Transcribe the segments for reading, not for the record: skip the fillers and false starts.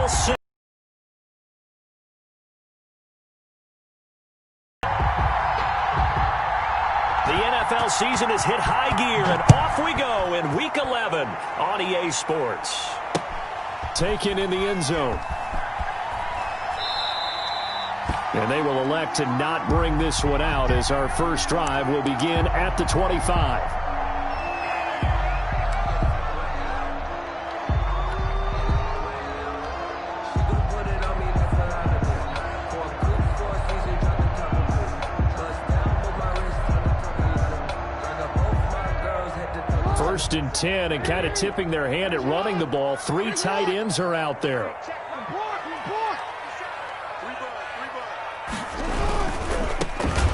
all set. The NFL season has hit high gear, and off we go in Week 11 on EA Sports. Taken in the end zone. And they will elect to not bring this one out as our first drive will begin at the 25. First and 10, and kind of tipping their hand at running the ball. 3 tight ends are out there.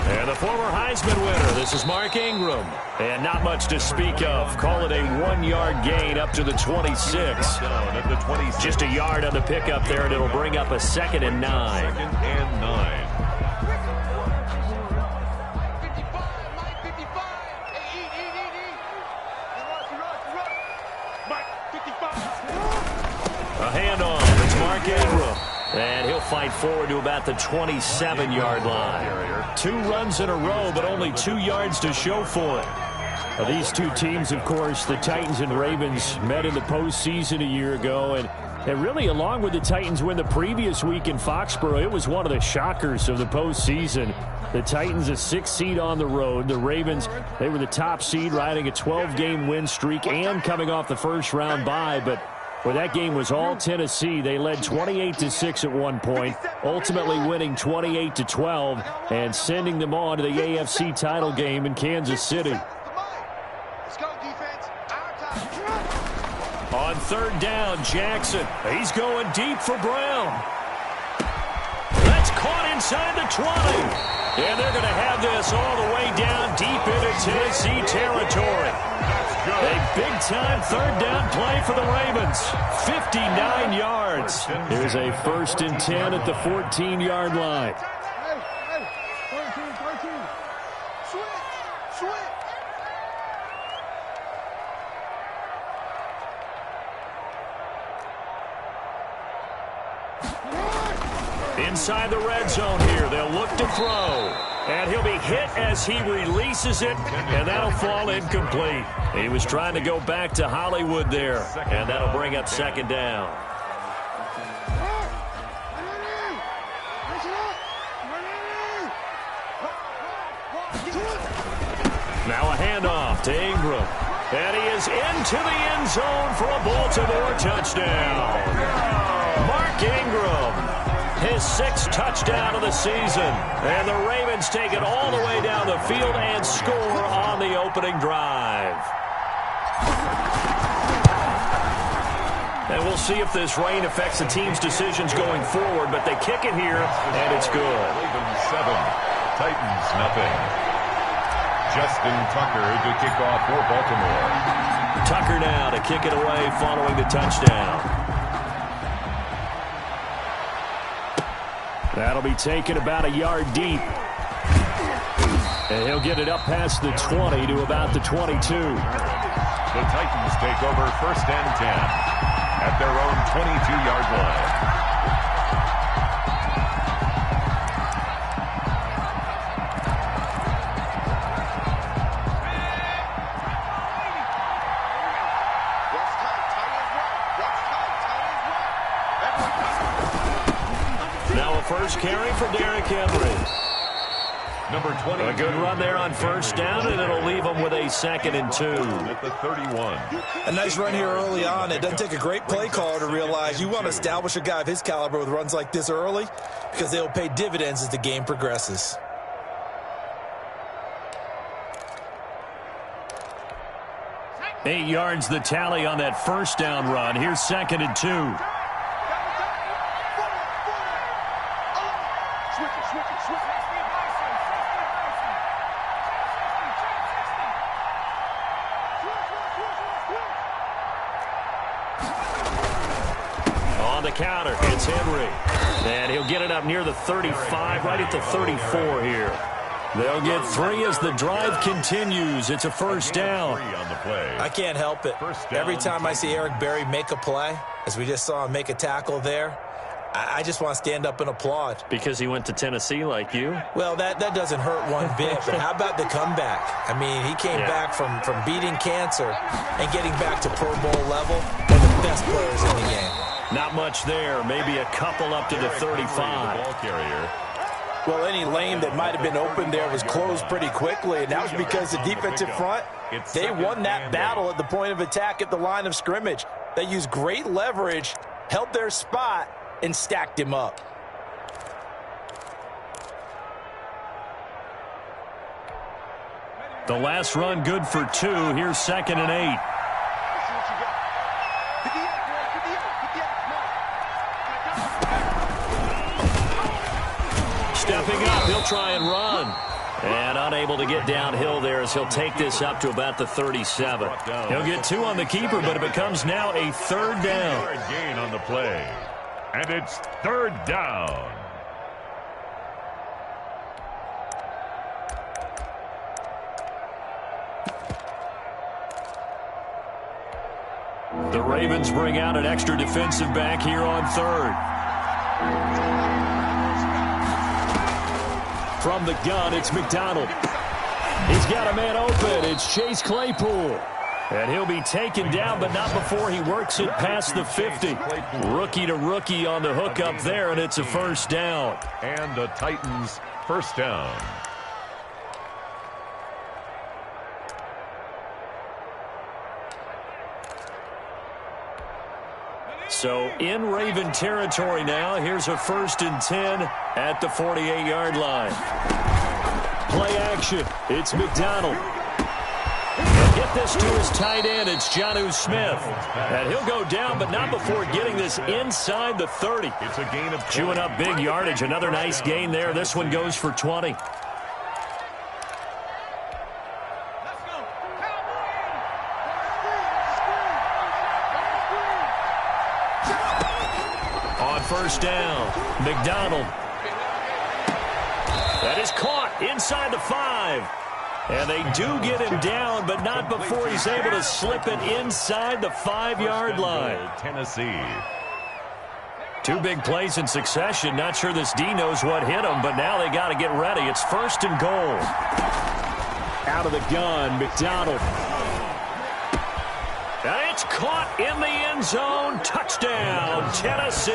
And the former Heisman winner, this is Mark Ingram. And not much to speak of. Call it a 1-yard gain up to the 26. Just a yard on the pickup there, and it'll bring up a 2nd and 9. 2nd and 9. A handoff. It's Mark Ingram. And he'll fight forward to about the 27-yard line. 2 runs in a row, but only 2 yards to show for it. These two teams, of course, the Titans and Ravens, met in the postseason a year ago. And really, along with the Titans win the previous week in Foxborough, it was one of the shockers of the postseason. The Titans, a 6th seed on the road. The Ravens, they were the top seed, riding a 12-game win streak and coming off the first-round bye. But where that game was all Tennessee, they led 28-6 at one point, ultimately winning 28-12 and sending them on to the AFC title game in Kansas City. On 3rd down, Jackson. He's going deep for Brown. That's caught inside the 20. And they're going to have this all the way down deep into Tennessee territory. A big-time 3rd down play for the Ravens. 59 yards. Here's a 1st and 10 at the 14-yard line. Inside the red zone here, they'll look to throw. And he'll be hit as he releases it, and that'll fall incomplete. He was trying to go back to Hollywood there, and that'll bring up 2nd down. Now a handoff to Ingram. And he is into the end zone for a Baltimore touchdown. Mark Ingram. His 6th touchdown of the season. And the Ravens take it all the way down the field and score on the opening drive. And we'll see if this rain affects the team's decisions going forward, but they kick it here, and it's good. Ravens 7, Titans nothing. Justin Tucker to kick off for Baltimore. Tucker now to kick it away following the touchdown. That'll be taken about a yard deep. And he'll get it up past the 20 to about the 22. The Titans take over 1st and 10 at their own 22-yard line. Now a first carry for Derrick Henry. Number 20. A good run there on 1st down, and it'll leave them with a 2nd and 2. At the 31. A nice run here early on. It doesn't take a great play caller to realize you want to establish a guy of his caliber with runs like this early because they'll pay dividends as the game progresses. Eight yards the tally on that 1st down run. Here's 2nd and 2. On the counter, it's Henry. And he'll get it up near the 35, right at the 34 here. They'll get 3 as the drive continues. It's a first down. I can't help it. Every time I see Eric Berry make a play, as we just saw him make a tackle there, I just want to stand up and applaud. Because he went to Tennessee like you? Well, that doesn't hurt one bit, but how about the comeback? I mean, he came back from beating cancer and getting back to Pro Bowl level, one of the best players in the game. Not much there. Maybe a couple up to the 35. Well, any lane that might have been open there was closed pretty quickly, and that was because the defensive front, they won that battle at the point of attack at the line of scrimmage. They used great leverage, held their spot, and stacked him up. The last run good for 2. Here's 2nd and 8. Stepping up, he'll try and run. And unable to get downhill there as he'll take this up to about the 37. He'll get 2 on the keeper, but it becomes now a 3rd down. Gain on the play. And it's 3rd down. The Ravens bring out an extra defensive back here on 3rd. From the gun, it's McDonald. He's got a man open. It's Chase Claypool. And he'll be taken down, but not before he works it past the 50. Rookie to rookie on the hook up there, and it's a first down. And the Titans first down. So in Raven territory now. Here's a 1st and 10 at the 48-yard line. Play action. It's McDonald. And get this to his tight end. It's Jonnu Smith. And he'll go down, but not before getting this inside the 30. It's a gain of chewing up big yardage. Another nice gain there. This one goes for 20. First down, McDonald. That is caught inside the 5. And they do get him down, but not before he's able to slip it inside the 5-yard line. Tennessee. 2 big plays in succession. Not sure this D knows what hit him, but now they got to get ready. It's 1st and goal. Out of the gun, McDonald. And it's caught in the end zone. Touchdown, Tennessee.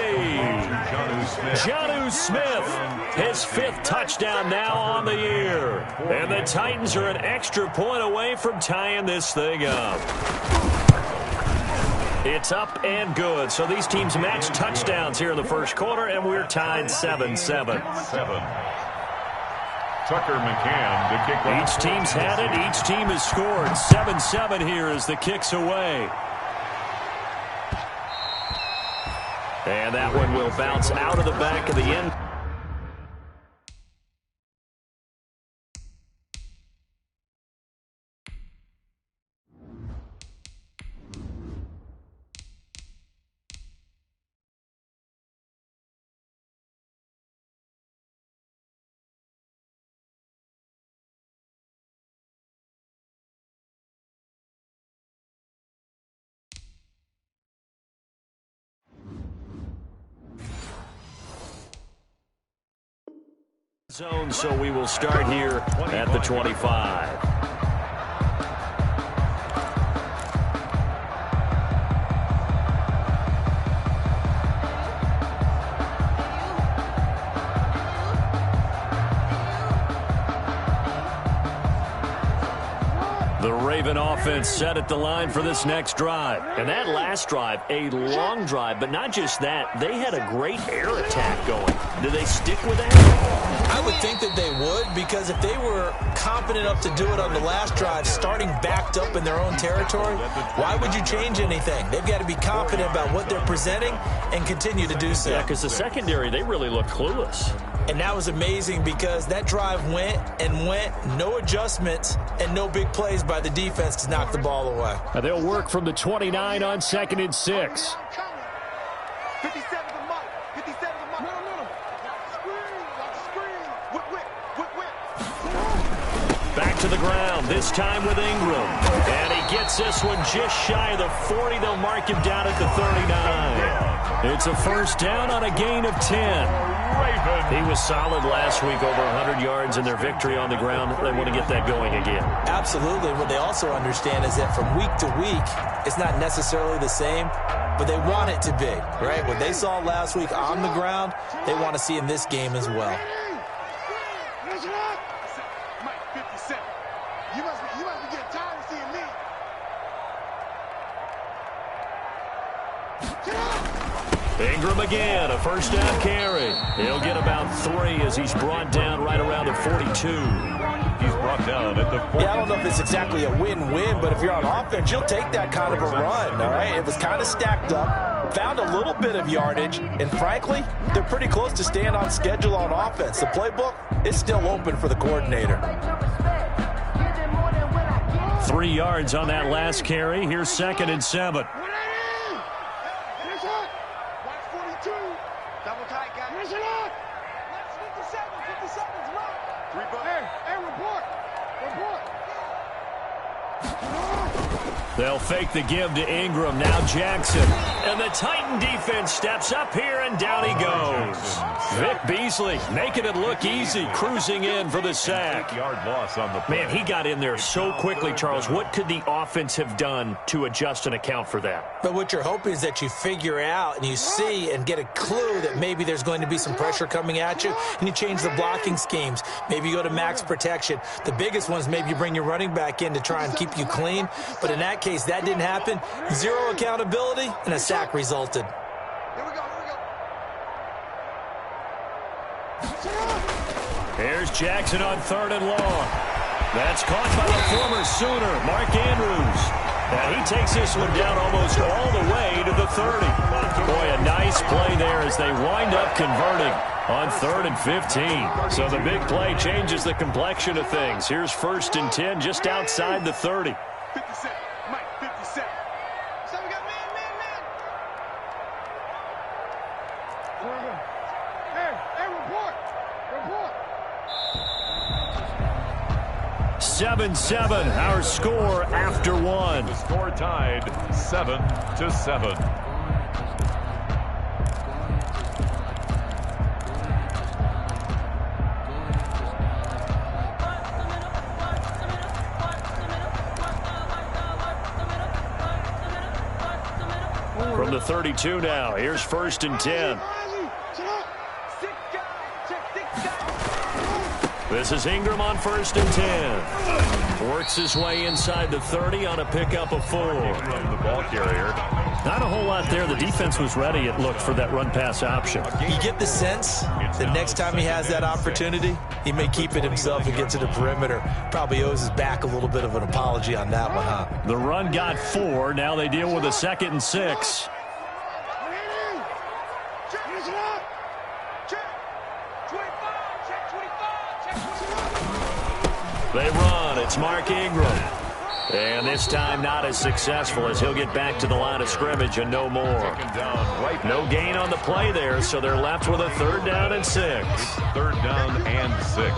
Jonnu Smith, his 5th touchdown now on the year. And the Titans are an extra point away from tying this thing up. It's up and good. So these teams match touchdowns here in the first quarter, and we're tied 7-7. Tucker McCann to kick off. Each team's had it. Each team has scored. 7-7 here as the kick's away. And that one will bounce out of the back of the end. Zone, so we will start here at the 25. The Raven offense set at the line for this next drive. And that last drive, a long drive, but not just that. They had a great air attack going. Do they stick with that? I would think that they would, because if they were confident enough to do it on the last drive, starting backed up in their own territory, why would you change anything? They've got to be confident about what they're presenting and continue to do so. Yeah, because the secondary, they really look clueless. And that was amazing because that drive went and went, no adjustments and no big plays by the defense to knock the ball away. Now they'll work from the 29 on 2nd and 6. Back to the ground, this time with Ingram. And he gets this one just shy of the 40. They'll mark him down at the 39. It's a first down on a gain of 10. He was solid last week, over 100 yards in their victory on the ground. They want to get that going again. Absolutely. What they also understand is that from week to week, it's not necessarily the same, but they want it to be, right? What they saw last week on the ground, they want to see in this game as well. Ingram again, a first down carry. He'll get about 3 as he's brought down right around the 42. He's brought down at the 42. Yeah, I don't know if it's exactly a win-win, but if you're on offense, you'll take that kind of a run, all right? It was kind of stacked up, found a little bit of yardage, and frankly, they're pretty close to staying on schedule on offense. The playbook is still open for the coordinator. 3 yards on that last carry. Here's 2nd and 7. They'll fake the give to Ingram. Now Jackson. And the Titan defense steps up here, and down he goes. Vic Beasley making it look easy, cruising in for the sack. Yard loss on the play. Man, he got in there so quickly, Charles. What could the offense have done to adjust and account for that? But what you're hoping is that you figure out and you see and get a clue that maybe there's going to be some pressure coming at you, and you change the blocking schemes. Maybe you go to max protection. The biggest one is maybe you bring your running back in to try and keep you clean. But in that case, that didn't happen. 0 accountability, and a sack resulted. Here's Jackson on 3rd and long. That's caught by the former Sooner, Mark Andrews. And he takes this one down almost all the way to the 30. Boy, a nice play there as they wind up converting on 3rd and 15. So the big play changes the complexion of things. Here's 1st and 10 just outside the 30. 57, Mike, 57. So we got man. Hey, report. 7-7, our score after 1. The score tied 7-7. From the 32 now, here's 1st and 10. This is Ingram on 1st and 10. Works his way inside the 30 on a pickup of 4. The ball carrier. Not a whole lot there. The defense was ready, it looked, for that run-pass option. You get the sense that next time he has that opportunity, he may keep it himself and get to the perimeter. Probably owes his back a little bit of an apology on that one, huh? The run got 4. Now they deal with a 2nd and 6. They run. It's Mark Ingram. And this time not as successful as he'll get back to the line of scrimmage and no more. No gain on the play there, so they're left with a 3rd down and 6. It's 3rd down and 6.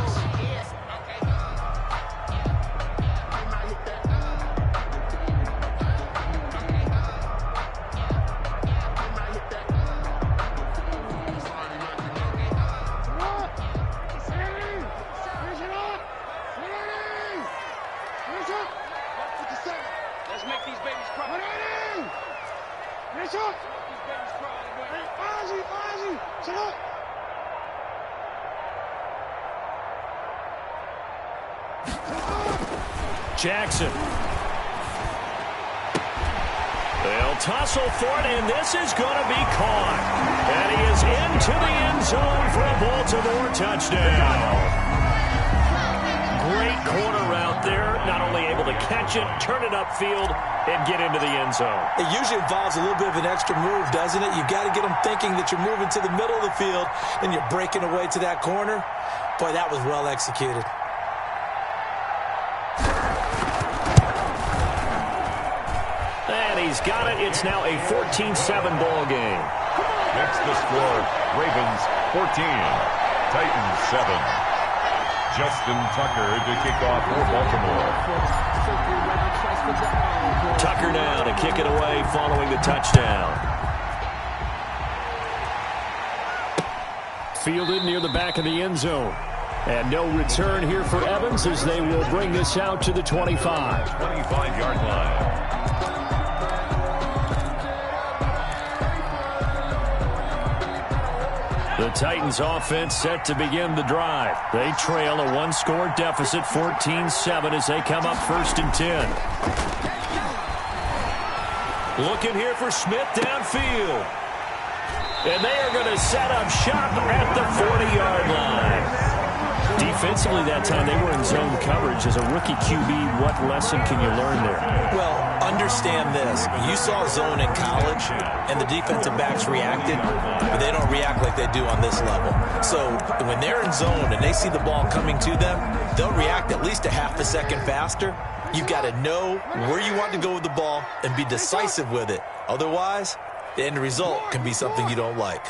Jackson. They'll tussle for it, and this is going to be caught. And he is into the end zone for a Baltimore touchdown. Great corner route there. Not only able to catch it, turn it upfield, and get into the end zone. It usually involves a little bit of an extra move, doesn't it? You've got to get them thinking that you're moving to the middle of the field, and you're breaking away to that corner. Boy, that was well executed. And he's got it. It's now a 14-7 ball game. Next the score, Ravens 14, Titans 7. Justin Tucker to kick off for Baltimore. Tucker now to kick it away following the touchdown. Fielded near the back of the end zone. And no return here for Evans as they will bring this out to the 25. 25-yard line. The Titans offense set to begin the drive. They trail a one-score deficit, 14-7, as they come up 1st and 10. Looking here for Smith downfield. And they are going to set up shop at the 40-yard line. Defensively that time, they were in zone coverage. As a rookie QB, what lesson can you learn there? Well, understand this. You saw zone in college, and the defensive backs reacted, but they don't react like they do on this level. So when they're in zone and they see the ball coming to them, they'll react at least a half a second faster. You've got to know where you want to go with the ball and be decisive with it. Otherwise, the end result can be something you don't like.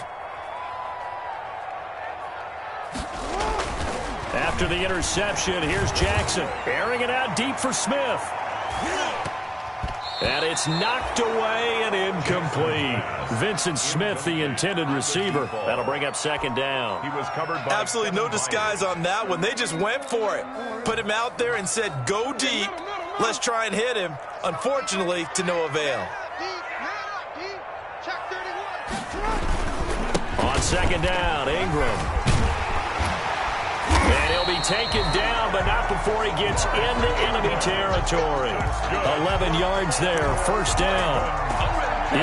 After the interception, here's Jackson. Airing it out deep for Smith. And it's knocked away and incomplete. Vincent Smith, the intended receiver. That'll bring up 2nd down. He was covered by absolutely no disguise on that one. They just went for it. Put him out there and said, go deep. Let's try and hit him. Unfortunately, to no avail. On 2nd down, Ingram. And he'll be taken down, but not before he gets into enemy territory. 11 yards there, 1st down.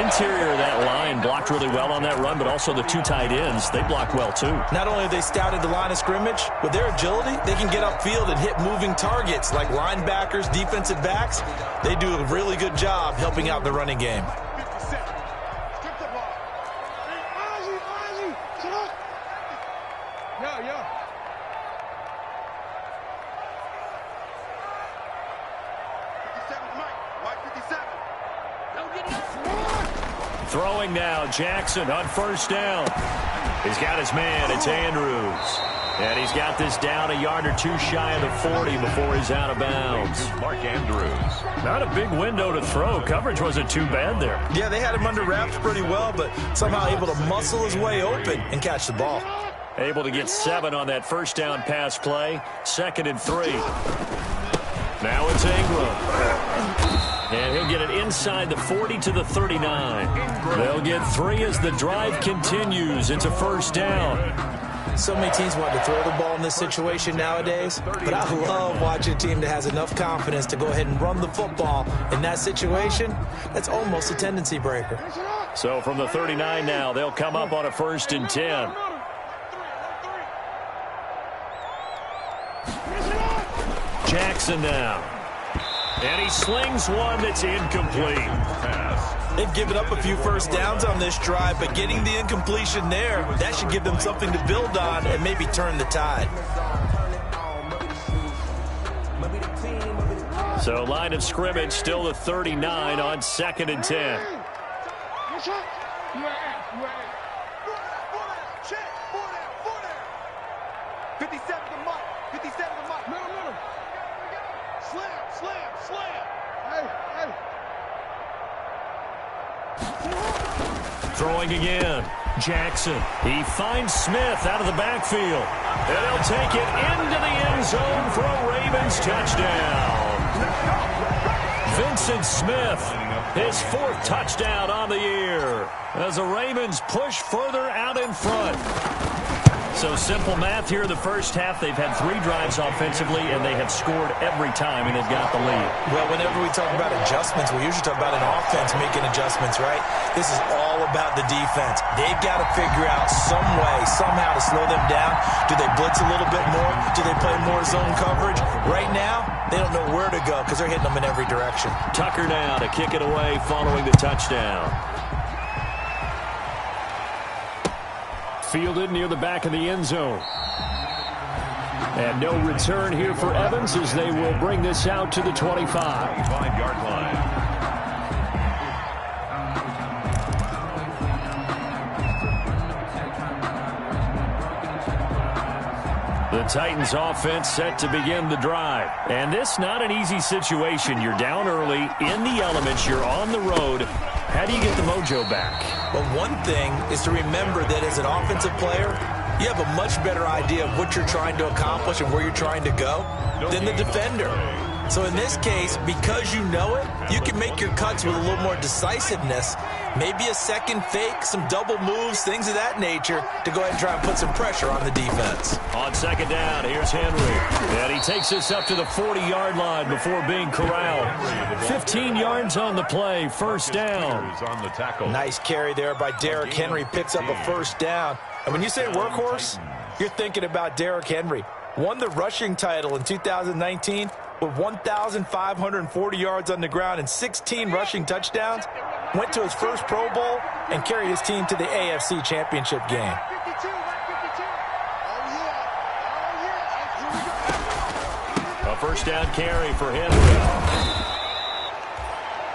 Interior of that line blocked really well on that run, but also the 2 tight ends, they blocked well too. Not only have they scouted the line of scrimmage, with their agility, they can get upfield and hit moving targets like linebackers, defensive backs. They do a really good job helping out the running game. Throwing now, Jackson on 1st down. He's got his man, it's Andrews. And he's got this down a yard or 2 shy of the 40 before he's out of bounds. Mark Andrews. Not a big window to throw. Coverage wasn't too bad there. Yeah, they had him under wraps pretty well, but somehow able to muscle his way open and catch the ball. Able to get 7 on that 1st down pass play. 2nd and 3. Now it's Ingram. And he'll get it inside the 40 to the 39. They'll get 3 as the drive continues. It's a 1st down. So many teams want to throw the ball in this situation nowadays, but I love watching a team that has enough confidence to go ahead and run the football in that situation. That's almost a tendency breaker. So from the 39 now, they'll come up on a 1st and 10. Jackson now. And he slings one that's incomplete. They've given up a few 1st downs on this drive, but getting the incompletion there, that should give them something to build on and maybe turn the tide. So line of scrimmage still the 39 on 2nd and 10. Throwing again. Jackson. He finds Smith out of the backfield. And he'll take it into the end zone for a Ravens touchdown. Vincent Smith, his 4th touchdown on the year, as the Ravens push further out in front. So simple math here in the 1st half. They've had 3 drives offensively, and they have scored every time, and they've got the lead. Well, whenever we talk about adjustments, we usually talk about an offense making adjustments, right? This is all about the defense. They've got to figure out some way, somehow to slow them down. Do they blitz a little bit more? Do they play more zone coverage? Right now, they don't know where to go because they're hitting them in every direction. Tucker now to kick it away following the touchdown. Fielded near the back of the end zone. And no return here for Evans as they will bring this out to the 25. 25-yard line. The Titans offense set to begin the drive. And this not an easy situation. You're down early, in the elements, you're on the road. How do you get the mojo back? Well, one thing is to remember that as an offensive player, you have a much better idea of what you're trying to accomplish and where you're trying to go than the defender. So in this case, because you know it, you can make your cuts with a little more decisiveness, maybe a second fake, some double moves, things of that nature, to go ahead and try and put some pressure on the defense. On second down, here's Henry. And he takes us up to the 40-yard line before being corralled. 15 yards on the play, first down. Nice carry there by Derrick Henry, picks up a first down. And when you say workhorse, you're thinking about Derrick Henry. Won the rushing title in 2019 with 1,540 yards on the ground and 16 rushing touchdowns. Went to his first Pro Bowl and carried his team to the AFC Championship game. A first down carry for Henry.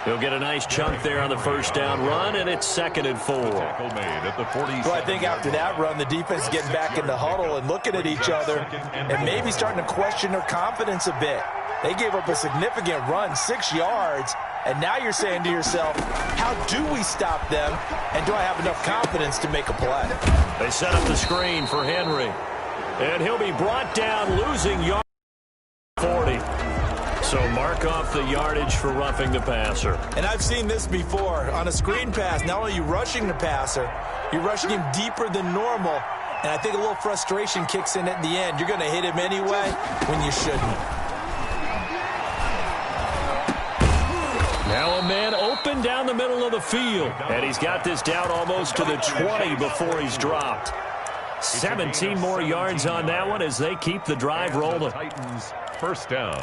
He'll get a nice chunk there on the first down run, and it's 2nd and 4. Well, I think after that run, the defense is getting back in the huddle and looking at each other and maybe starting to question their confidence a bit. They gave up a significant run, 6 yards, and now you're saying to yourself, how do we stop them, and do I have enough confidence to make a play? They set up the screen for Henry, and he'll be brought down, losing yards 40. So mark off the yardage for roughing the passer. And I've seen this before. On a screen pass, not only are you rushing the passer, you're rushing him deeper than normal. And I think a little frustration kicks in at the end. You're going to hit him anyway when you shouldn't. Now a man open down the middle of the field. And he's got this down almost to the 20 before he's dropped. 17 more yards on that one as they keep the drive rolling. Titans first down.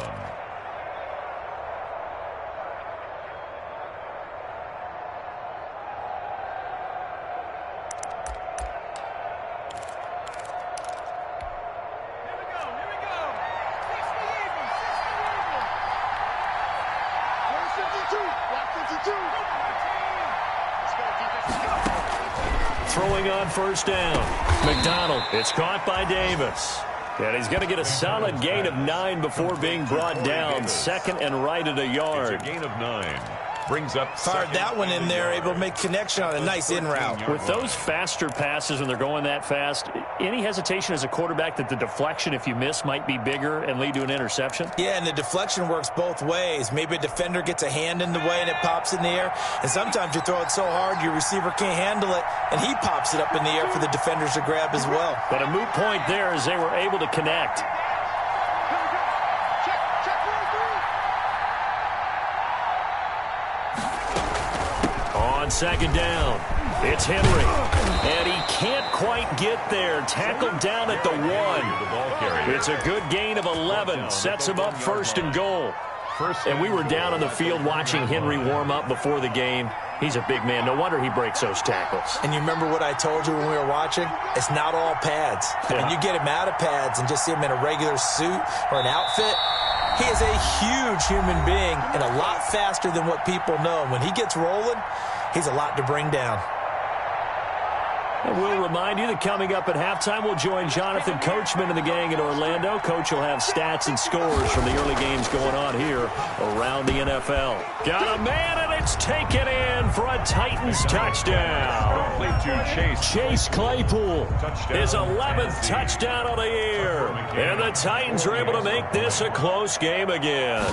Throwing on first down. McDonald. It's caught by Davis. And he's going to get a solid gain of 9 before being brought down. 2nd and right at a yard. It's a gain of 9. Brings up fired that one in there, able to make connection on a nice in route. With those faster passes when they're going that fast, any hesitation as a quarterback that the deflection, if you miss, might be bigger and lead to an interception? Yeah, and the deflection works both ways. Maybe a defender gets a hand in the way and it pops in the air. And sometimes you throw it so hard your receiver can't handle it, and he pops it up in the air for the defenders to grab as well. But a moot point there as they were able to connect. On second down, it's Henry, and he can't quite get there. Tackled down at the 1. It's a good gain of 11. Sets him up 1st and goal. And we were down on the field watching Henry warm up before the game. He's a big man. No wonder he breaks those tackles. And you remember what I told you when we were watching? It's not all pads. I mean, you get him out of pads and just see him in a regular suit or an outfit. He is a huge human being and a lot faster than what people know. When he gets rolling, he's a lot to bring down. And we'll remind you that coming up at halftime, we'll join Jonathan Coachman and the gang in Orlando. Coach will have stats and scores from the early games going on here around the NFL. Got a man, and it's taken in for a Titans touchdown. Chase Claypool, his 11th touchdown of the year. And the Titans are able to make this a close game again.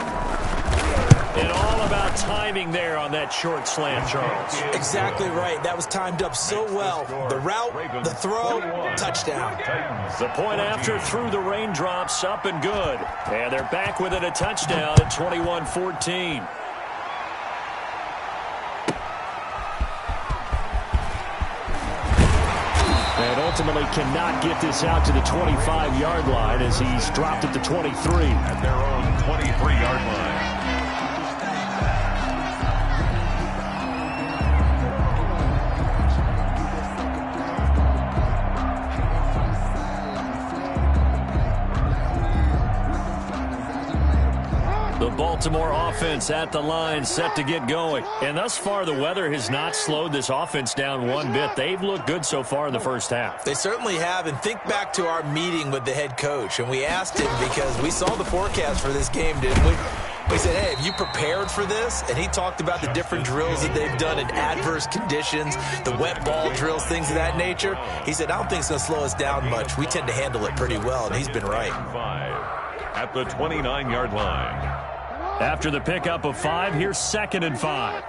And all about timing there on that short slant, Charles. Exactly right. That was timed up so well. The route, the throw, touchdown. The point after through the raindrops, up and good. And they're back with it, a touchdown at 21-14. And ultimately cannot get this out to the 25-yard line as he's dropped at the 23. At their own 23-yard line. The Baltimore offense at the line, set to get going. And thus far, the weather has not slowed this offense down one bit. They've looked good so far in the first half. They certainly have. And think back to our meeting with the head coach. And we asked him, because we saw the forecast for this game, didn't we? We said, hey, have you prepared for this? And he talked about the different drills that they've done in adverse conditions, the wet ball drills, things of that nature. He said, I don't think it's going to slow us down much. We tend to handle it pretty well, and he's been right. At the 29-yard line. After the pickup of 5, here's 2nd and 5.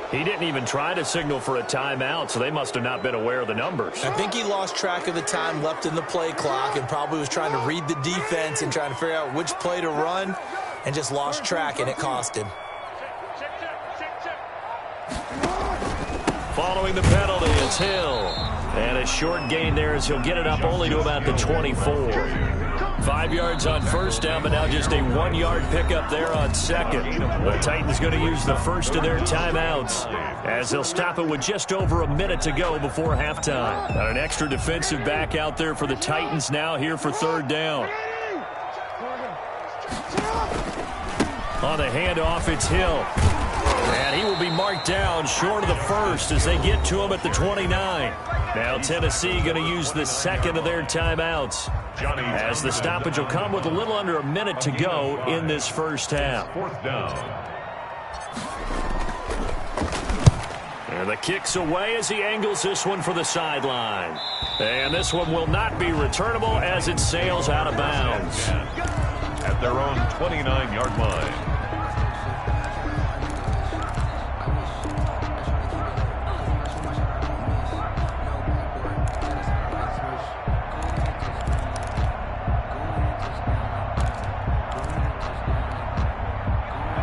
He didn't even try to signal for a timeout, so they must have not been aware of the numbers. I think he lost track of the time left in the play clock and probably was trying to read the defense and trying to figure out which play to run and just lost track, and it cost him. Following the penalty, it's Hill. And a short gain there as he'll get it up only to about the 24. 5 yards on first down, but now just a 1-yard pickup there on second. The Titans going to use the first of their timeouts as they'll stop it with just over a minute to go before halftime. Got an extra defensive back out there for the Titans now here for 3rd down. On the handoff, it's Hill. And he will be marked down short of the first as they get to him at the 29. Now Tennessee going to use the second of their timeouts as the stoppage will come with a little under a minute to go in this first half. 4th down. And the kick's away as he angles this one for the sideline. And this one will not be returnable as it sails out of bounds. At their own 29-yard line.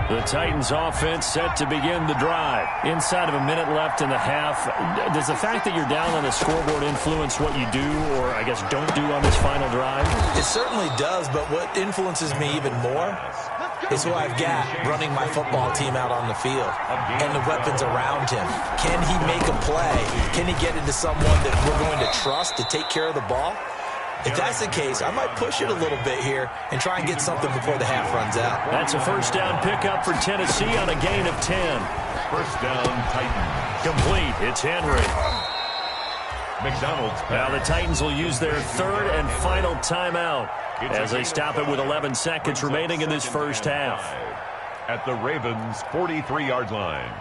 The Titans offense set to begin the drive. Inside of a minute left in the half. Does the fact that you're down on the scoreboard influence what you do or, I guess, don't do on this final drive? It certainly does, but what influences me even more is who I've got running my football team out on the field and the weapons around him. Can he make a play? Can he get into someone that we're going to trust to take care of the ball? If that's the case, I might push it a little bit here and try and get something before the half runs out. That's a first down pickup for Tennessee on a gain of 10. First down, Titans. Complete. It's Henry. McDonald's. Now the Titans will use their 3rd and final timeout as they stop it with 11 seconds remaining in this first half. At the Ravens' 43-yard line.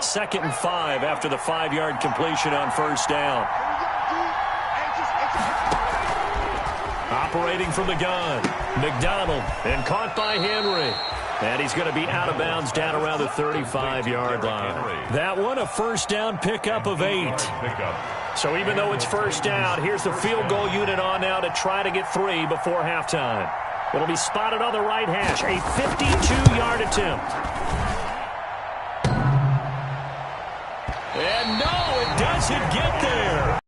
2nd and 5 after the 5-yard completion on first down. Operating from the gun, McDonald, and caught by Henry. And he's going to be out of bounds down around the 35-yard line. That one, a first down pickup of 8. So even though it's first down, here's the field goal unit on now to try to get 3 before halftime. It'll be spotted on the right hash, a 52-yard attempt. And no, it doesn't get there.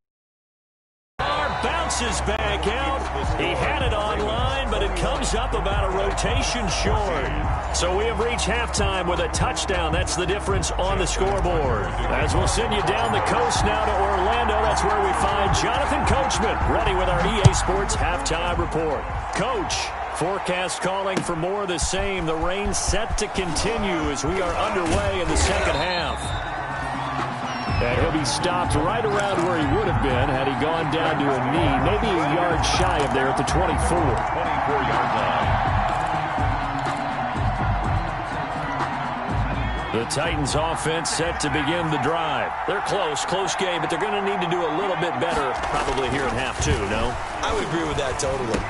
Bounces back out. He had it online, but it comes up about a rotation short. So we have reached halftime with a touchdown. That's the difference on the scoreboard. As we'll send you down the coast now to Orlando, that's where we find Jonathan Coachman, ready with our EA Sports halftime report. Coach, forecast calling for more of the same. The rain set to continue as we are underway in the second half. And he'll be stopped right around where he would have been had he gone down to a knee, maybe a yard shy of there at the 24. 24-yard line. The Titans offense set to begin the drive. They're close game, but they're going to need to do a little bit better probably here in half 2, no? I would agree with that totally.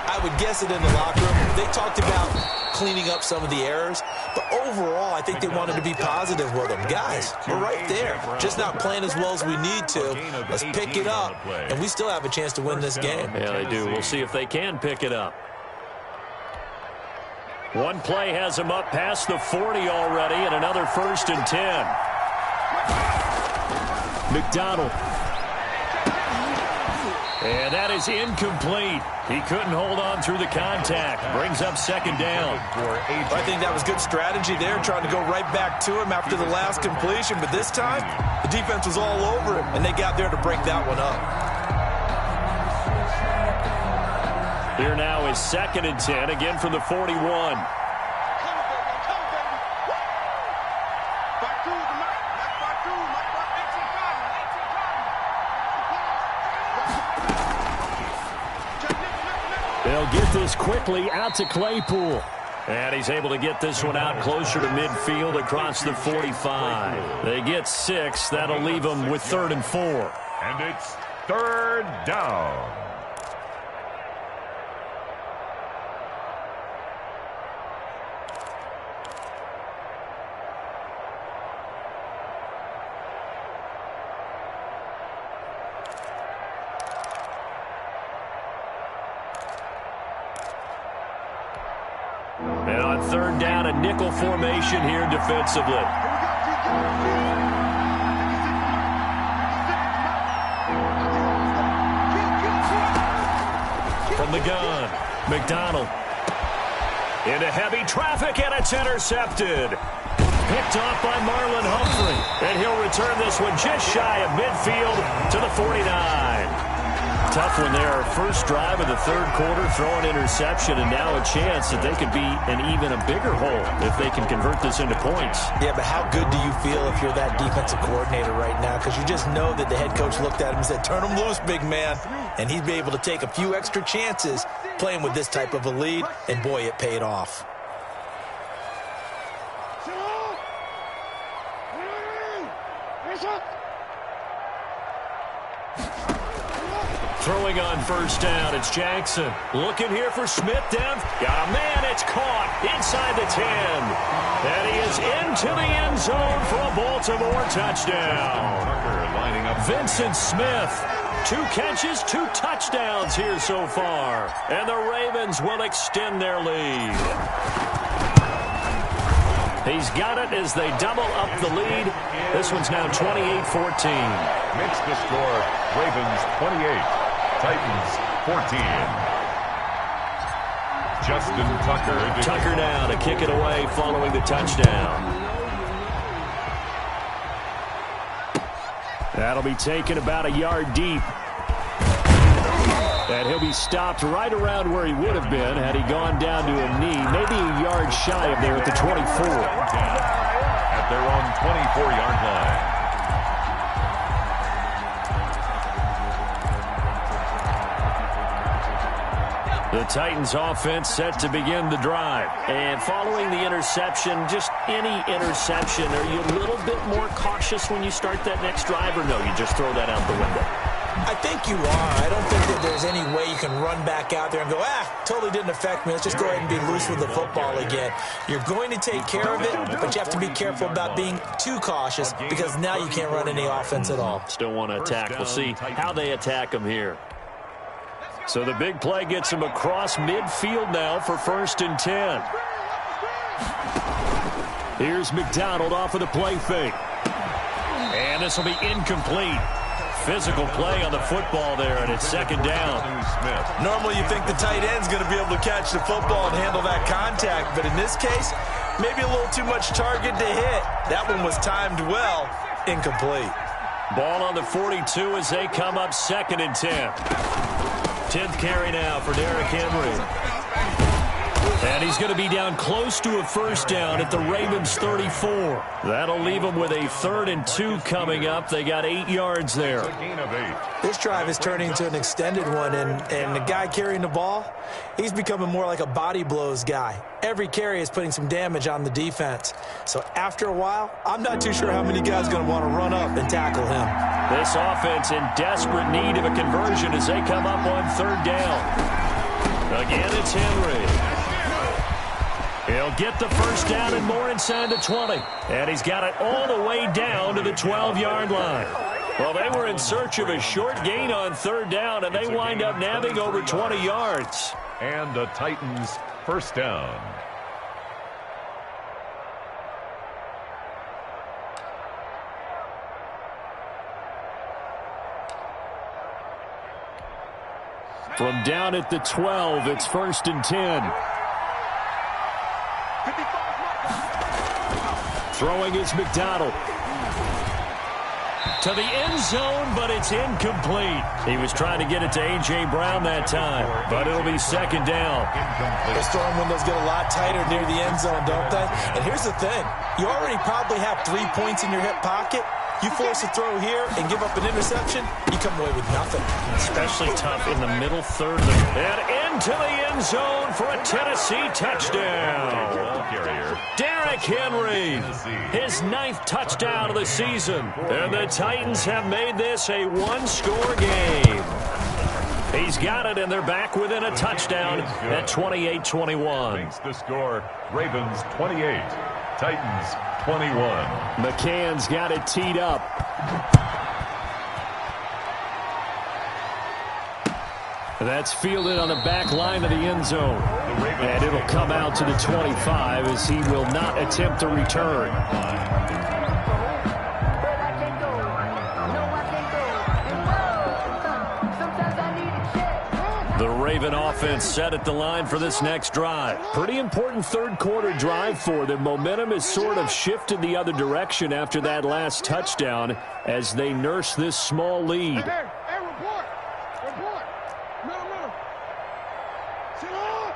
I would guess it in the locker room. They talked about cleaning up some of the errors, but overall I think they wanted to be positive with them. Guys, we're right there. Just not playing as well as we need to. Let's pick it up, and we still have a chance to win this game. Yeah, they do. We'll see if they can pick it up. One play has them up past the 40 already, and another 1st and 10. McDonald. And that is incomplete. He couldn't hold on through the contact. Brings up second down. I think that was good strategy there, trying to go right back to him after the last completion. But this time, the defense was all over him, and they got there to break that one up. Here now is 2nd and 10, again from the 41. They'll get this quickly out to Claypool. And he's able to get this one out closer to midfield across the 45. They get 6. That'll leave them with 3rd and 4. And it's 3rd down. And on 3rd down, a nickel formation here defensively. From the gun, McDonald. Into heavy traffic, and it's intercepted. Picked off by Marlon Humphrey. And he'll return this one just shy of midfield to the 49. Tough one there. First drive of the 3rd quarter, throw an interception, and now a chance that they could be in even a bigger hole if they can convert this into points. Yeah, but how good do you feel if you're that defensive coordinator right now? Because you just know that the head coach looked at him and said, turn him loose, big man. And he'd be able to take a few extra chances playing with this type of a lead, and boy, it paid off. Throwing on 1st down, it's Jackson. Looking here for Smith down. Got a man, it's caught inside the 10. And he is into the end zone for a Baltimore touchdown. Lining up. Vincent Smith, 2 catches, 2 touchdowns here so far. And the Ravens will extend their lead. He's got it as they double up the lead. This one's now 28-14. Makes the score Ravens 28. Titans 14. Justin Tucker. Tucker now to kick it away following the touchdown. That'll be taken about a yard deep. And he'll be stopped right around where he would have been had he gone down to a knee, maybe a yard shy of there at the 24. At their own 24-yard line. The Titans offense set to begin the drive. And following the interception, just any interception, are you a little bit more cautious when you start that next drive, or no, you just throw that out the window? I think you are. I don't think that there's any way you can run back out there and go, totally didn't affect me. Let's just go ahead and be loose with the football again. You're going to take care of it, but you have to be careful about being too cautious because now you can't run any offense at all. Still want to attack. We'll see how they attack him here. So the big play gets him across midfield now for 1st and 10. Here's McDonald off of the play fake. And this will be incomplete. Physical play on the football there, and it's 2nd down. Normally you think the tight end's going to be able to catch the football and handle that contact, but in this case, maybe a little too much target to hit. That one was timed well, incomplete. Ball on the 42 as they come up 2nd and 10. 10th carry now for Derrick Henry. And he's going to be down close to a 1st down at the Ravens 34. That'll leave them with a 3rd and 2 coming up. They got 8 yards there. This drive is turning into an extended one, and the guy carrying the ball, he's becoming more like a body blows guy. Every carry is putting some damage on the defense. So after a while, I'm not too sure how many guys are going to want to run up and tackle him. This offense in desperate need of a conversion as they come up on 3rd down. Again, it's Henry. He'll get the 1st down and more inside the 20. And he's got it all the way down to the 12-yard line. Well, they were in search of a short gain on 3rd down, and they wind up nabbing over 20 yards. And the Titans 1st down. From down at the 12, it's 1st and 10. Throwing is McDonald. To the end zone, but it's incomplete. He was trying to get it to A.J. Brown that time, but it'll be 2nd down. Those throwing windows get a lot tighter near the end zone, don't they? And here's the thing. You already probably have 3 points in your hip pocket. You force a throw here and give up an interception, you come away with nothing. Especially tough in the middle third. And into the end zone for a Tennessee touchdown. Derrick Henry, his 9th touchdown of the season. And the Titans have made this a one-score game. He's got it, and they're back within a touchdown at 28-21. Makes the score, Ravens 28, Titans 21. McCann's got it teed up. That's fielded on the back line of the end zone. And it'll come out to the 25 as he will not attempt to return. The Raven offense set at the line for this next drive. Pretty important third-quarter drive for them. Momentum has sort of shifted the other direction after that last touchdown as they nurse this small lead. Hey, report. No. Sit up.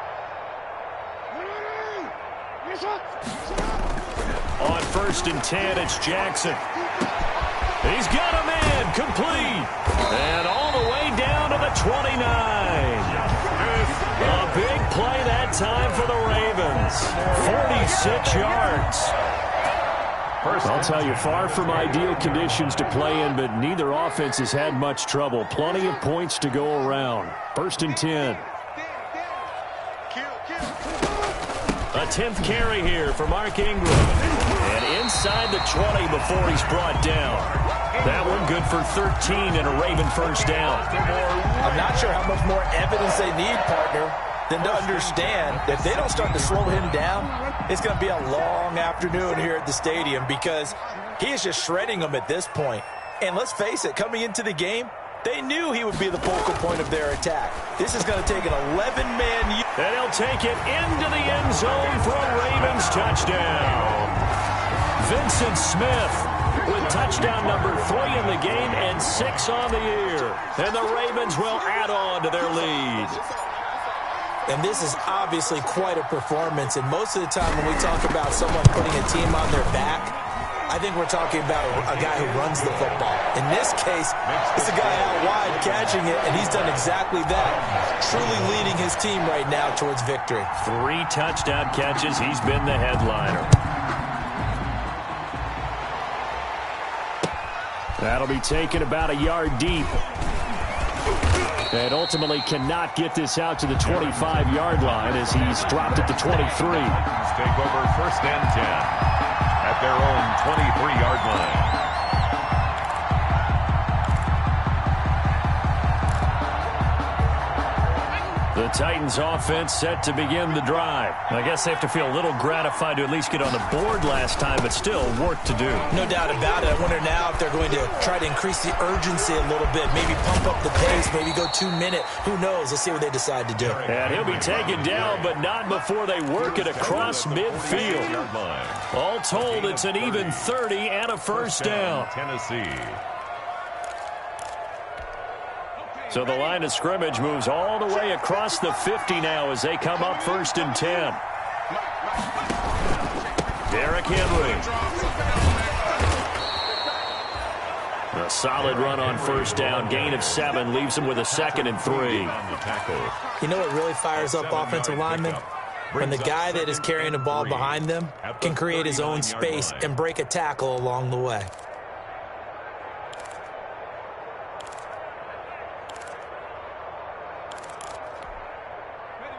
Yes, sir. Sit up. On 1st and 10, it's Jackson. He's got a man complete. And all the way down to the 29. A big play that time for the Ravens. 46 yards. I'll tell you, far from ideal conditions to play in, but neither offense has had much trouble. Plenty of points to go around. 1st and 10. A 10th carry here for Mark Ingram. And inside the 20 before he's brought down. That one good for 13 and a Raven 1st down. I'm not sure how much more evidence they need, partner, than to understand that if they don't start to slow him down, it's going to be a long afternoon here at the stadium because he is just shredding them at this point. And let's face it, coming into the game, they knew he would be the focal point of their attack. This is going to take an 11-man unit. And he'll take it into the end zone for a Ravens touchdown. Vincent Smith with touchdown number 3 in the game and 6 on the year. And the Ravens will add on to their lead. And this is obviously quite a performance. And most of the time when we talk about someone putting a team on their back, I think we're talking about a guy who runs the football. In this case, it's a guy out wide catching it, and he's done exactly that. Truly leading his team right now towards victory. 3 touchdown catches. He's been the headliner. That'll be taken about a yard deep. And ultimately cannot get this out to the 25-yard line as he's dropped at the 23. Take over 1st and 10 at their own 23-yard line. The Titans offense set to begin the drive. I guess they have to feel a little gratified to at least get on the board last time, but still work to do. No doubt about it. I wonder now if they're going to try to increase the urgency a little bit, maybe pump up the pace, maybe go 2-minute. Who knows? Let's see what they decide to do. And he'll be taken down, but not before they work it across midfield. All told, it's an even 30 and a 1st down. Tennessee. So the line of scrimmage moves all the way across the 50 now as they come up 1st and 10. Derrick Henry. A solid run on 1st down. Gain of 7 leaves him with a 2nd and 3. You know what really fires up offensive linemen? When the guy that is carrying the ball behind them can create his own space and break a tackle along the way.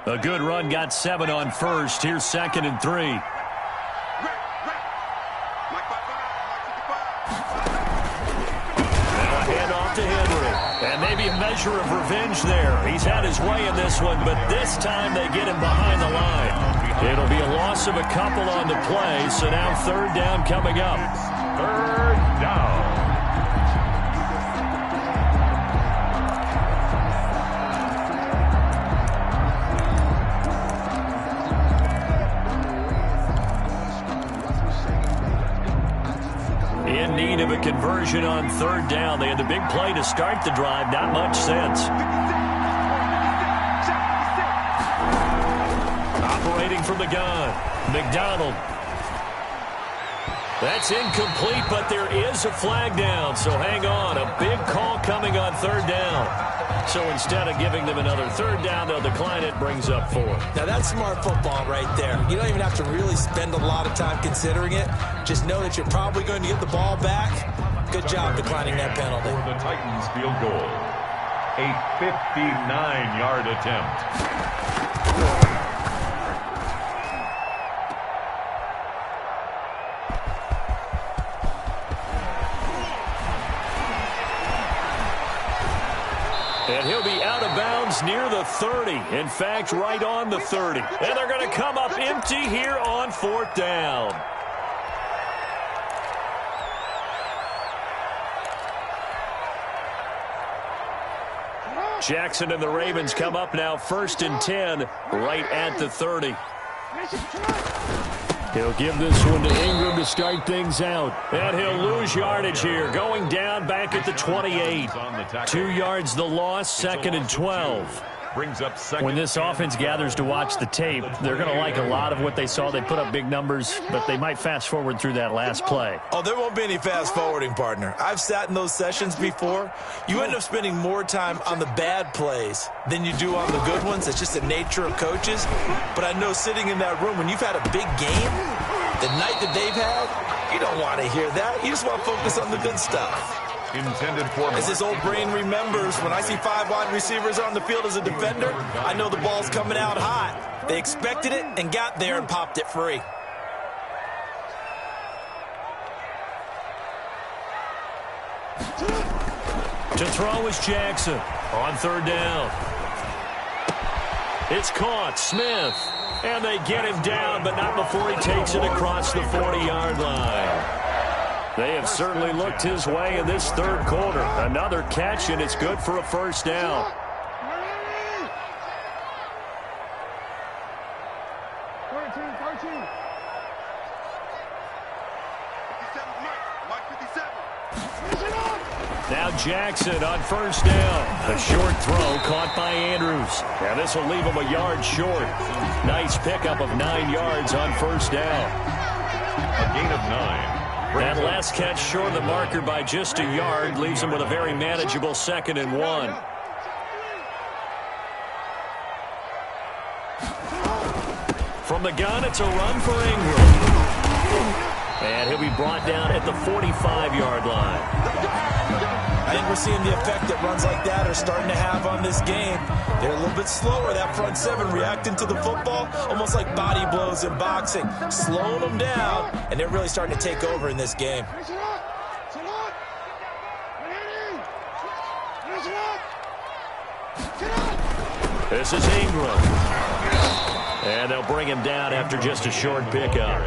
A good run, got 7 on 1st. Here's 2nd and 3. Now a handoff to Henry. And maybe a measure of revenge there. He's had his way in this one, but this time they get him behind the line. It'll be a loss of a couple on the play, so now 3rd down coming up. 3rd down. a conversion on third down. They had the big play to start the drive. Not much sense. Operating from the gun, McDonald. That's incomplete, but there is a flag down, so hang on. A big call coming on third down. So instead of giving them another third down, they'll decline it, brings up 4. Now that's smart football right there. You don't even have to really spend a lot of time considering it. Just know that you're probably going to get the ball back. Good job declining that penalty. For the Titans field goal. A 59-yard attempt. And he'll be out of bounds near the 30. In fact, right on the 30. And they're going to come up empty here on fourth down. Jackson and the Ravens come up now 1st and 10 right at the 30. He'll give this one to Ingram to start things out. And he'll lose yardage here. Going down back at the 28. 2 yards the loss, 2nd and 12. Brings up second. When this offense gathers to watch the tape, they're going to like a lot of what they saw. They put up big numbers, but they might fast forward through that last play. Oh, there won't be any fast forwarding, partner. I've sat in those sessions before. You end up spending more time on the bad plays than you do on the good ones. It's just the nature of coaches. But I know sitting in that room, when you've had a big game, the night that they've had, you don't want to hear that. You just want to focus on the good stuff. Intended for As his old brain remembers, when I see 5 wide receivers on the field as a defender, I know the ball's coming out hot. They expected it and got there and popped it free. To throw is Jackson on third down. It's caught, Smith. And they get him down, but not before he takes it across the 40-yard line. They have certainly looked his way in this third quarter. Another catch, and it's good for a first down. Now Jackson on first down. A short throw caught by Andrews. Now this will leave him a yard short. Nice pickup of 9 yards on first down. A gain of 9. That last catch short of the marker by just a yard leaves him with a very manageable 2nd and 1. From the gun, it's a run for Ingram. And he'll be brought down at the 45-yard line. I think we're seeing the effect that runs like that are starting to have on this game. They're a little bit slower, that front 7, reacting to the football, almost like body blows in boxing, slowing them down, and they're really starting to take over in this game. This is Ingram. And they'll bring him down after just a short pickup.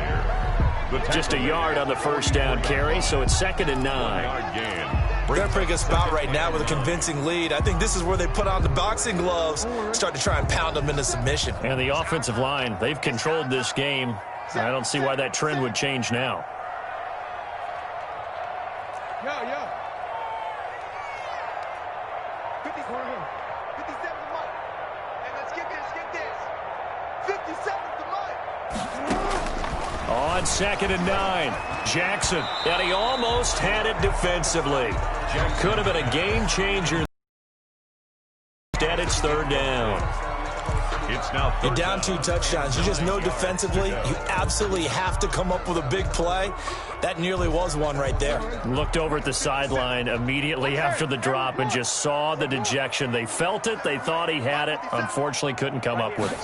Just a yard on the first down carry, so it's 2nd and 9. They're in a pretty good spot right now with a convincing lead. I think this is where they put on the boxing gloves, start to try and pound them into submission. And the offensive line, they've controlled this game. I don't see why that trend would change now. Yo. 57 to Mike. Hey, let's get this. 57 to Mike. On 2nd and 9, Jackson. And he almost had it defensively. Could have been a game changer. Instead, it's third down. It's now You're down 2 touchdowns. You just know defensively you absolutely have to come up with a big play. That nearly was one right there. Looked over at the sideline immediately after the drop and just saw the dejection. They felt it. They thought he had it. Unfortunately, couldn't come up with it.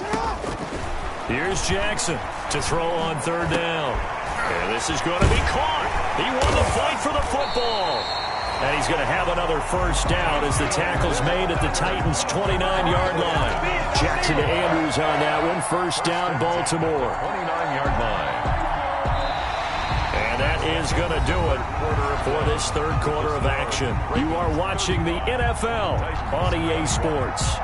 Here's Jackson to throw on third down. And this is going to be caught. He won the fight for the football. And he's going to have another first down as the tackle's made at the Titans' 29-yard line. Jackson to Andrews on that one. First down, Baltimore. 29-yard line. And that is going to do it for this third quarter of action. You are watching the NFL on EA Sports.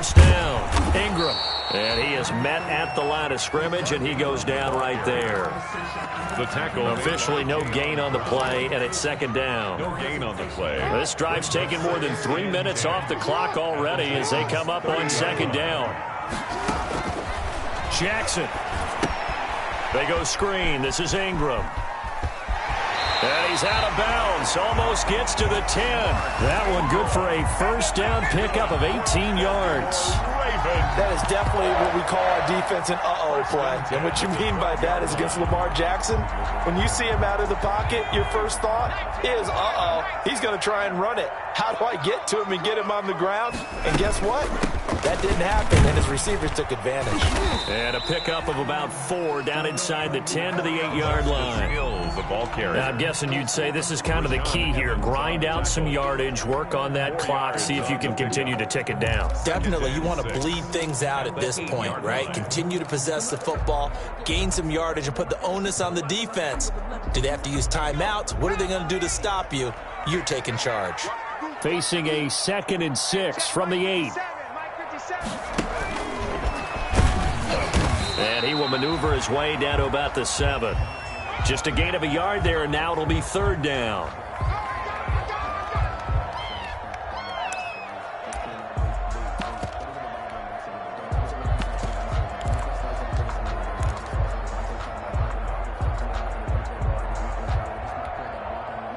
first down. Ingram. And he is met at the line of scrimmage, and he goes down right there. The tackle. Officially no gain on the play, and it's second down. No gain on the play. This drive's taken more than 3 minutes off the clock already as they come up on second down. Jackson. They go screen. This is Ingram. And he's out of bounds. Almost gets to the 10. That one good for a first down pickup of 18 yards. That is definitely what we call our defense an uh-oh play. And what you mean by that is against Lamar Jackson, when you see him out of the pocket, your first thought is, uh-oh, he's going to try and run it. How do I get to him and get him on the ground? And guess what? That didn't happen, and his receivers took advantage. And a pickup of about 4 down inside the 10 to the 8-yard line. The ball carrier. Now, I'm guessing you'd say this is kind of the key here. Grind out some yardage, work on that clock, see if you can continue to tick it down. Definitely. You want to bleed things out at this point, right? Continue to possess the football, gain some yardage, and put the onus on the defense. Do they have to use timeouts? What are they going to do to stop you? You're taking charge. Facing a 2nd and 6 from the 8. And he will maneuver his way down to about the 7. Just a gain of a yard there, and now it'll be 3rd down.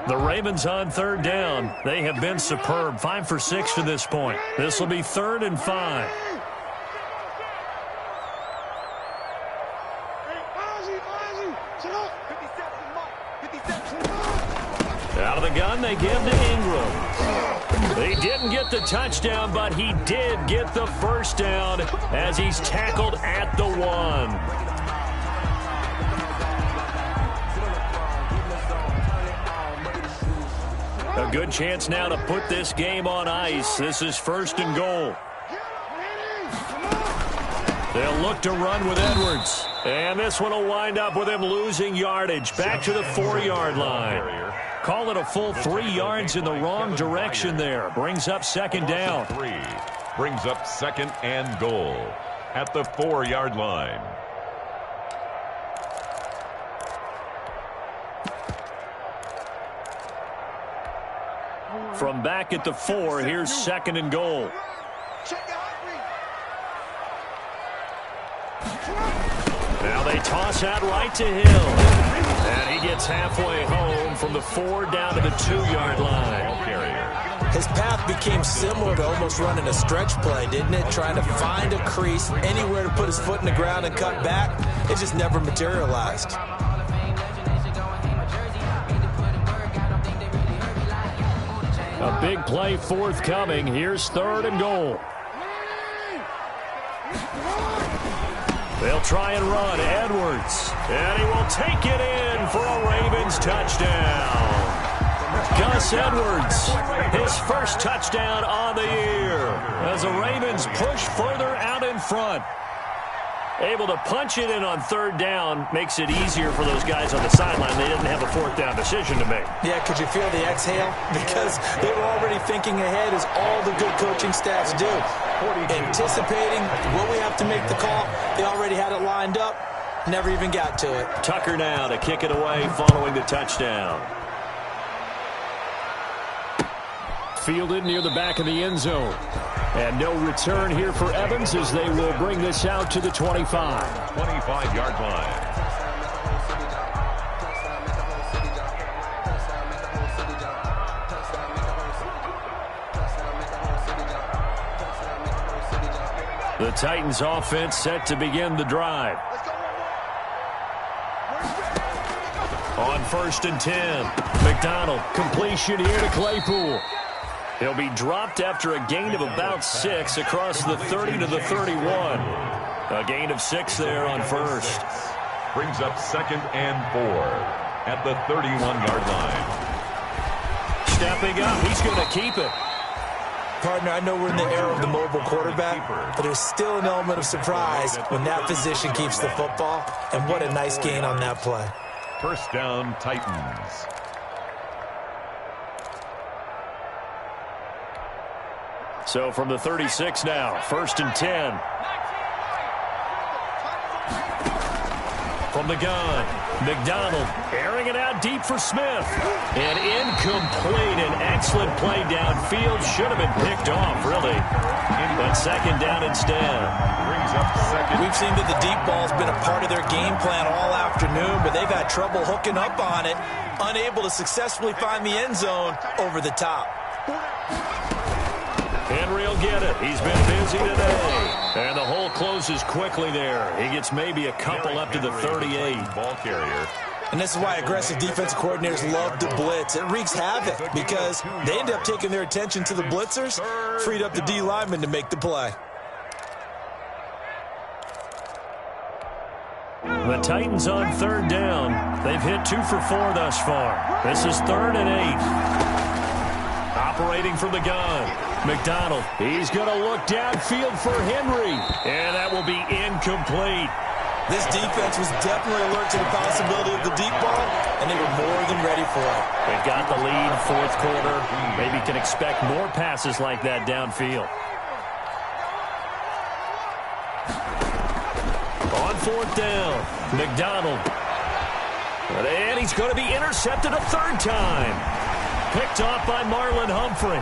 The Ravens on 3rd down. They have been superb. 5 for 6 to this point. This will be 3rd and 5. Out of the gun, they give to Ingram. They didn't get the touchdown, but he did get the first down as he's tackled at the 1. A good chance now to put this game on ice. This is 1st and goal. They'll look to run with Edwards. And this one will wind up with him losing yardage. Back to the 4-yard line. Call it a full 3 yards in the wrong direction there. Brings up 2nd down. 3. Brings up 2nd and goal at the 4-yard line. From back at the 4, here's 2nd and goal. Now they toss out right to Hill. And he gets halfway home from the 4 down to the 2-yard line. His path became similar to almost running a stretch play, didn't it? Trying to find a crease, anywhere to put his foot in the ground and cut back. It just never materialized. A big play forthcoming. Here's 3rd and goal. They'll try and run. Edwards. And he will take it in for a Ravens touchdown. Gus Edwards, his first touchdown on the year as the Ravens push further out in front. Able to punch it in on 3rd down makes it easier for those guys on the sideline. They didn't have a 4th down decision to make. Yeah, could you feel the exhale? Because they were already thinking ahead, as all the good coaching staffs do. Anticipating, will we have to make the call? They already had it lined up. Never even got to it. Tucker now to kick it away following the touchdown. Fielded near the back of the end zone. And no return here for Evans as they will bring this out to the 25. 25-yard line. The Titans offense set to begin the drive. On 1st and 10, McDonald, completion here to Claypool. He'll be dropped after a gain of about 6 across the 30 to the 31. A gain of 6 there on 1st. Brings up 2nd and 4 at the 31-yard line. Stepping up, he's going to keep it. Partner, I know we're in the era of the mobile quarterback, but there's still an element of surprise when that position keeps the football, and what a nice gain on that play. First down, Titans. So from the 36 now, 1st and 10. From the gun, McDonald airing it out deep for Smith. And incomplete. An excellent play downfield. Should have been picked off, really. But 2nd down instead. Brings up 2nd. We've seen that the deep ball's been a part of their game plan all afternoon, but they've had trouble hooking up on it, unable to successfully find the end zone over the top. Henry will get it. He's been busy today. And the hole closes quickly there. He gets maybe a couple up to the 38. Ball carrier. And this is why aggressive defensive coordinators love to blitz. It wreaks havoc because they end up taking their attention to the blitzers, freed up the D lineman to make the play. The Titans on 3rd down. They've hit 2 for 4 thus far. This is 3rd and 8. Operating from the gun. McDonald, he's going to look downfield for Henry. And that will be incomplete. This defense was definitely alert to the possibility of the deep ball, and they were more than ready for it. They've got the lead, 4th quarter. Maybe can expect more passes like that downfield. On 4th down, McDonald. And he's going to be intercepted a 3rd time. Picked off by Marlon Humphrey.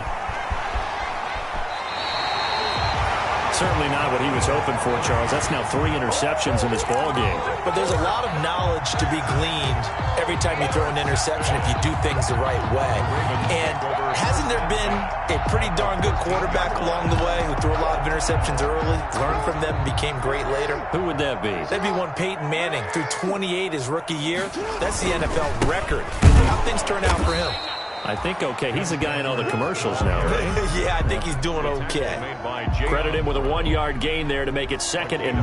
Certainly not what he was hoping for, Charles. That's now 3 interceptions in this ball game. But there's a lot of knowledge to be gleaned every time you throw an interception if you do things the right way. And hasn't there been a pretty darn good quarterback along the way who threw a lot of interceptions early, learned from them, became great later? Who would that be? That'd be one Peyton Manning. Threw 28 his rookie year. That's the NFL record. How things turn out for him? I think okay. He's the guy in all the commercials now, right? Yeah, I think he's doing okay. Credit him with a 1-yard gain there to make it 2nd and 9.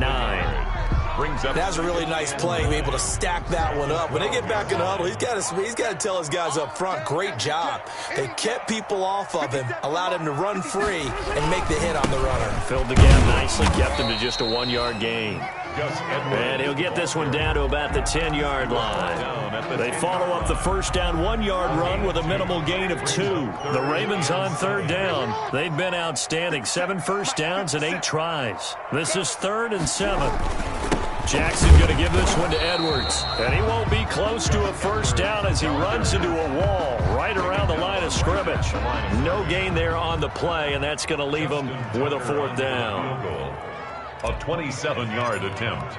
That was a really nice play. He was able to stack that one up. When they get back in the huddle, he's got to tell his guys up front, great job. They kept people off of him, allowed him to run free, and make the hit on the runner. Filled the gap nicely, kept him to just a 1-yard gain. And he'll get this one down to about the 10-yard line. They follow up the 1st down 1-yard run with a minimal gain of 2. The Ravens on 3rd down. They've been outstanding. 7 first downs and 8 tries. This is 3rd and 7. Jackson going to give this one to Edwards. And he won't be close to a 1st down as he runs into a wall right around the line of scrimmage. No gain there on the play, and that's going to leave him with a 4th down. A 27-yard attempt.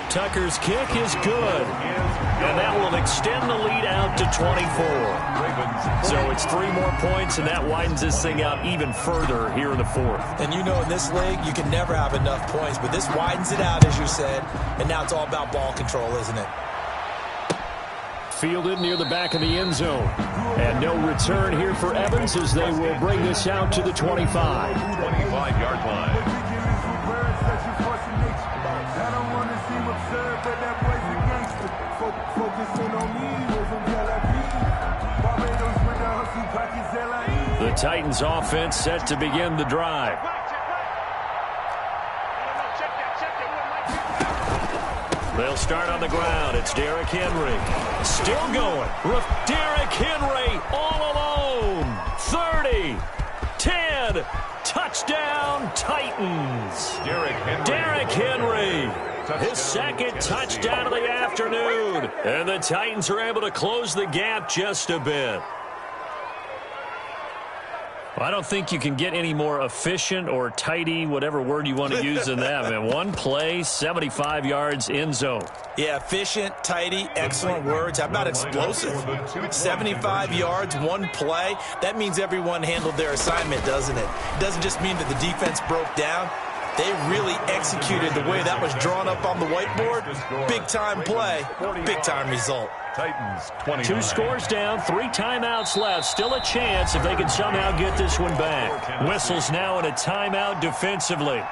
Tucker's kick is good. And that will extend the lead out to 24. So it's 3 more points, and that widens this thing out even further here in the 4th. And you know in this league, you can never have enough points, but this widens it out, as you said, and now it's all about ball control, isn't it? Fielded near the back of the end zone. And no return here for Evans as they will bring this out to the 25. 25-yard line. The Titans offense set to begin the drive. They'll start on the ground. It's Derrick Henry. Still going. Derrick Henry all alone. 30, 10, touchdown Titans. Derrick Henry. His 2nd touchdown of the afternoon. And the Titans are able to close the gap just a bit. I don't think you can get any more efficient or tidy, whatever word you want to use in that, man. 1 play, 75 yards, end zone. Yeah, efficient, tidy, excellent words. How about explosive? 75 yards, 1 play. That means everyone handled their assignment, doesn't it? It doesn't just mean that the defense broke down. They really executed the way that was drawn up on the whiteboard. Big-time play, big-time result. Titans 29. 2 scores down, 3 timeouts left. Still a chance if they can somehow get this one back. Whistles now in a timeout defensively.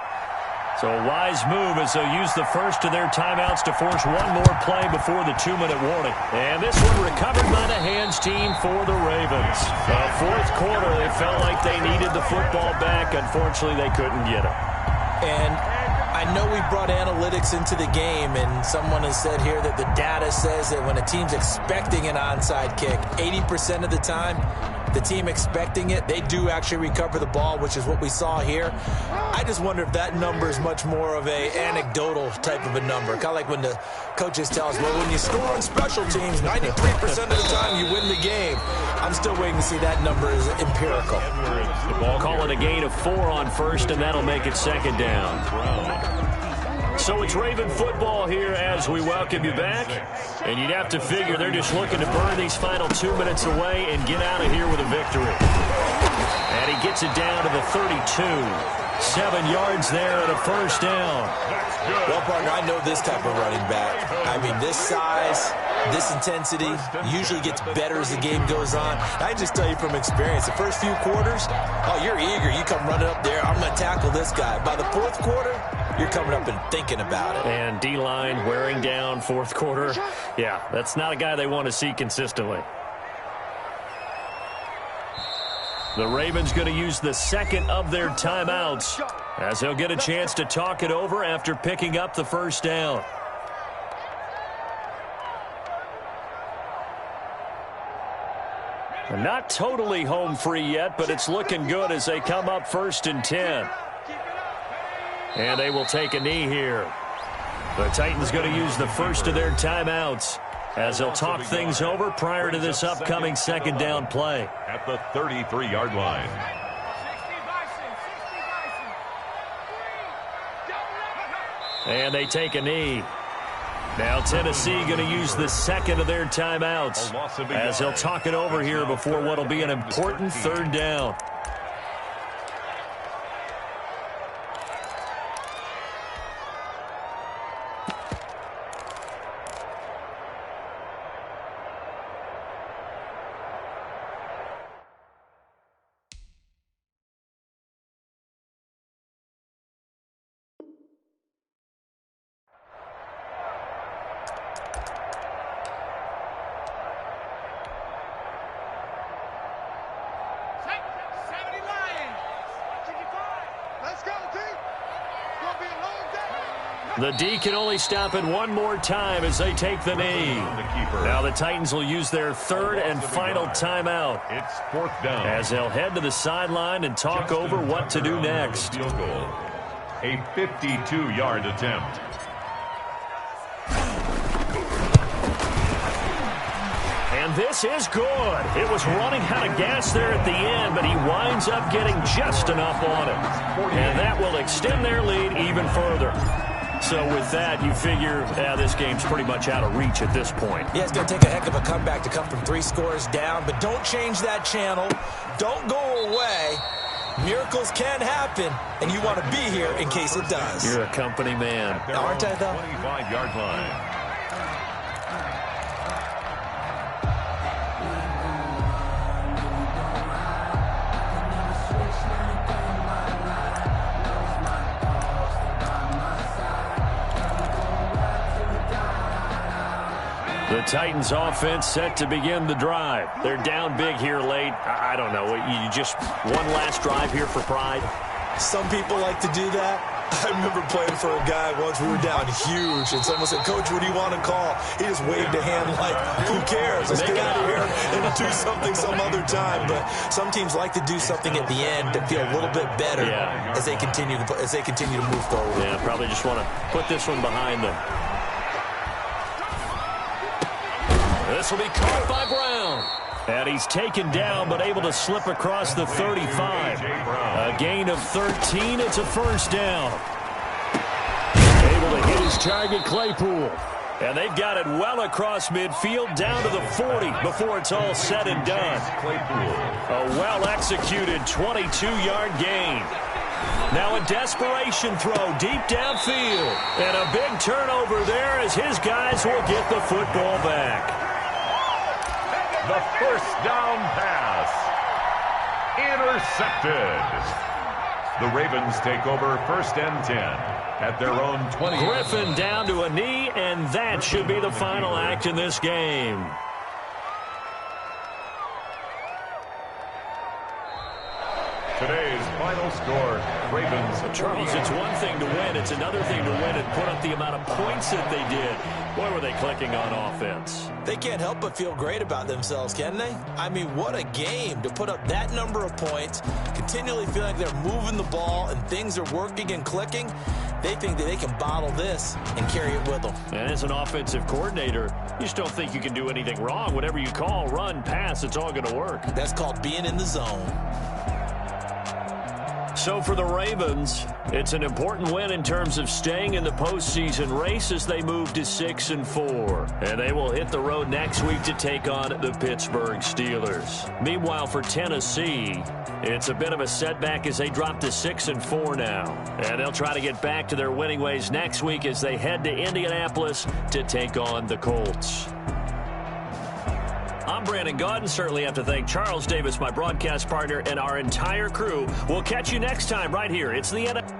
So a wise move as they'll use the first of their timeouts to force one more play before the 2-minute warning. And this one recovered by the hands team for the Ravens. The fourth quarter, they felt like they needed the football back. Unfortunately, they couldn't get it. And I know we brought analytics into the game, and someone has said here that the data says that when a team's expecting an onside kick, 80% of the time, the team expecting it, they do actually recover the ball, which is what we saw here. I just wonder if that number is much more of a anecdotal type of a number. Kind of like when the coaches tell us, well, when you score on special teams, 93% of the time you win the game. I'm still waiting to see that number is empirical. Call it a gain of 4 on first, and that'll make it second down. So it's Raven football here as we welcome you back. And you'd have to figure they're just looking to burn these final 2 minutes away and get out of here with a victory. And he gets it down to the 32. 7 yards there and a first down. Well, partner, I know this type of running back. I mean, this size, this intensity usually gets better as the game goes on. I can just tell you from experience, the first few quarters, oh, you're eager. You come running up there, I'm going to tackle this guy. By the fourth quarter, you're coming up and thinking about it. And D-line wearing down fourth quarter. Yeah, that's not a guy they want to see consistently. The Ravens going to use the second of their timeouts as they'll get a chance to talk it over after picking up the first down. Not totally home free yet, but it's looking good as they come up 1st and 10. And they will take a knee here. The Titans going to use the first of their timeouts as they'll talk things over prior to this upcoming second down play. At the 33-yard line. And they take a knee. Now Tennessee going to use the second of their timeouts as they'll talk it over here before what will be an important third down. The D can only stop it one more time as they take the knee. Now the Titans will use their third and final timeout. It's 4th down. As they'll head to the sideline and talk over what to do next. Field goal. A 52-yard attempt. And this is good. It was running out of gas there at the end, but he winds up getting just enough on it. And that will extend their lead even further. So with that, you figure this game's pretty much out of reach at this point. Yeah, it's going to take a heck of a comeback to come from 3 scores down, but don't change that channel. Don't go away. Miracles can happen, and you want to be here in case it does. You're a company man. Aren't I, though? 25-yard line. The Titans offense set to begin the drive. They're down big here late. I don't know. You just one last drive here for pride? Some people like to do that. I remember playing for a guy once. We were down huge, and someone said, "Coach, what do you want to call?" He just waved a hand like, "Who cares? Let's get out of here and do something some other time." But some teams like to do something at the end to feel a little bit better as they continue to move forward. Yeah, probably just want to put this one behind them. This will be caught by Brown. And he's taken down but able to slip across the 35. A gain of 13. It's a first down. Able to hit his target, Claypool. And they've got it well across midfield down to the 40 before it's all said and done. A well-executed 22-yard gain. Now a desperation throw deep downfield. And a big turnover there as his guys will get the football back. The first down pass. Intercepted. The Ravens take over 1st and 10. at their own 20. Griffin down to a knee, and that should be the final act in this game. Today's final score, Ravens. Charles, it's one thing to win. It's another thing to win and put up the amount of points that they did. Boy, were they clicking on offense. They can't help but feel great about themselves, can they? I mean, what a game to put up that number of points, continually feel like they're moving the ball and things are working and clicking. They think that they can bottle this and carry it with them. And as an offensive coordinator, you just don't think you can do anything wrong. Whatever you call, run, pass, it's all going to work. That's called being in the zone. So for the Ravens, it's an important win in terms of staying in the postseason race as they move to 6-4. And they will hit the road next week to take on the Pittsburgh Steelers. Meanwhile, for Tennessee, it's a bit of a setback as they drop to 6-4 now. And they'll try to get back to their winning ways next week as they head to Indianapolis to take on the Colts. I'm Brandon Gaudin. Certainly have to thank Charles Davis, my broadcast partner, and our entire crew. We'll catch you next time right here. It's the end.